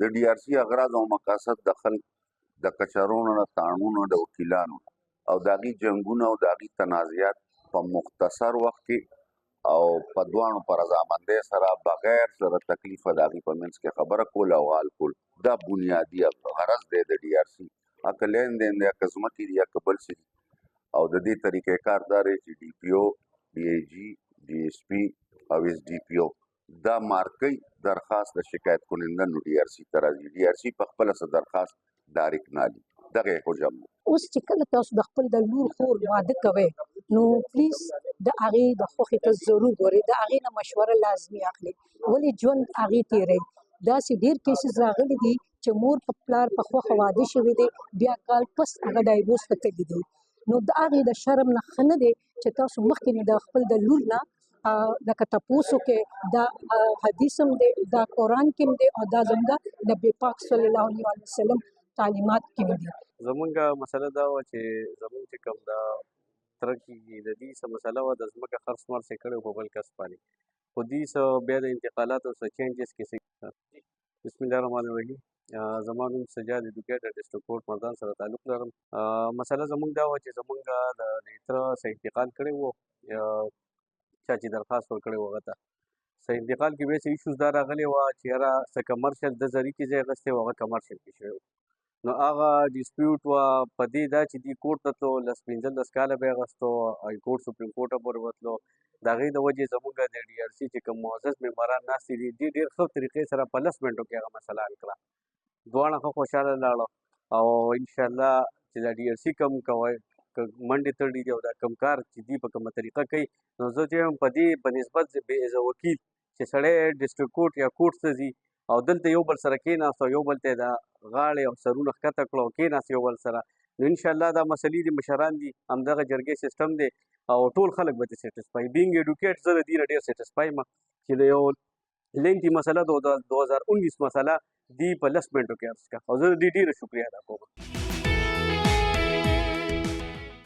د ډي آر سي اغراض او مقاصد د خلک د کچرونو نه تړونونو د وکیلانو او د هغې جنګونه او د هغې تنازعات په مختصر وخت کې او په دواړو په رضامندۍ سره بغیر سره تکلیفه د هغې په منځ کې خبره کول او حل کول دا بنیادي غرض دی د ډي آر سي. که لین دین دی، که ځمکې دي یا که بل څه دي. او د دې طریقې کار دا دی چې ډي پي او، ډي ای جي، ډي ایس پي او ایس ډي پي او دا مارکۍ درخواست د شکایت کننده نو ډي آر سي ته راځي. ډي آر سي په خپله څه درخواست ډایرکټ نه لي. دغه یې حجم دی. اوس چې کله تاسو د خپل د لور خور واده کوئ نو پلیز د هغې د خوښې ته ضرور ګورئ، د هغې نه مشوره لازمي اخلئ، ولې ژوند هغې تېروئ. داسې ډېر کیسز راغلي دي چې مور په پلار په خوښه واده شوی دی، بیا کال پس هغه ډایورس ته تللی دی. نو د هغې د شرم نه ښه نه دی چې تاسو مخکې د خپل د لور نه لکه تپوس وکړئ. دا حدیث هم دی، دا قرآن کې هم دی او دا زموږ نبي پاک صلی الله علیه وسلم تعلیمات کې هم دي. زمونږ مسله دا وه چې زمونږ چې کوم دا تره کېږي د دې څه مسله وه د ځمکه خرڅ مرڅ یې کړی په بل کس باندې، خو دې څه بیا د انتقالاتو څه چینجز کې بسم الله الرحمن الرحیم. زما نوم سجاد ایډوکیټ د ډسټرکټ کورټ مردان سره تعلق لرم. مسله زمونږ دا وه چې زمونږ د تره څه انتقال کړی و، چا چې درخواست ورکړی و هغه ته څه انتقال کې بیا څه ایشوز دا راغلې وه چې یاره څه کمرشل د زري کې ځای اخیستی و، هغه کمرشل کې شوی و. نو هغه ډسپیوټ وه په دې دا چې دې کورټ ته تلو، 15 کاله به یې اخیستو، های کورټ سپریم کورټ پورې وتلو. د هغې د وجې زمونږ د ډي آر سي چې کوم معزز ممبران ناستې دي دې ډېر ښه طریقې سره په 10 منټو کې هغه مسله حل کړه. دواړه ښه خوشحاله لاړه او انشاءالله چې دا ډي آر سی کوم کوئ منډې تړلي دي او دا کوم کار چې دي په کومه طریقه کوي، نو زه چې یم په دې په نسبت بې ایز وکیل چې سړی ډسټرکټ کورټ یا کورټ ته ځي او دلته یو بل سره کېناست او یو بل ته یې دا غاړې او سرونه ښکته کړه او کېناست یو بل سره، نو انشاءالله دا مسلې دي مشران دي، همدغه جرګې سیسټم دی او ټول خلک به ترې سیټسفای. بینګ ایډوکیټ زه د دې نه ډېر سیټسفای یم چې د یو لینتي مسله د 2019 مسله دی په 10 منټو کې عرض کړه او زه د دې ډېره شکریه ادا کوم.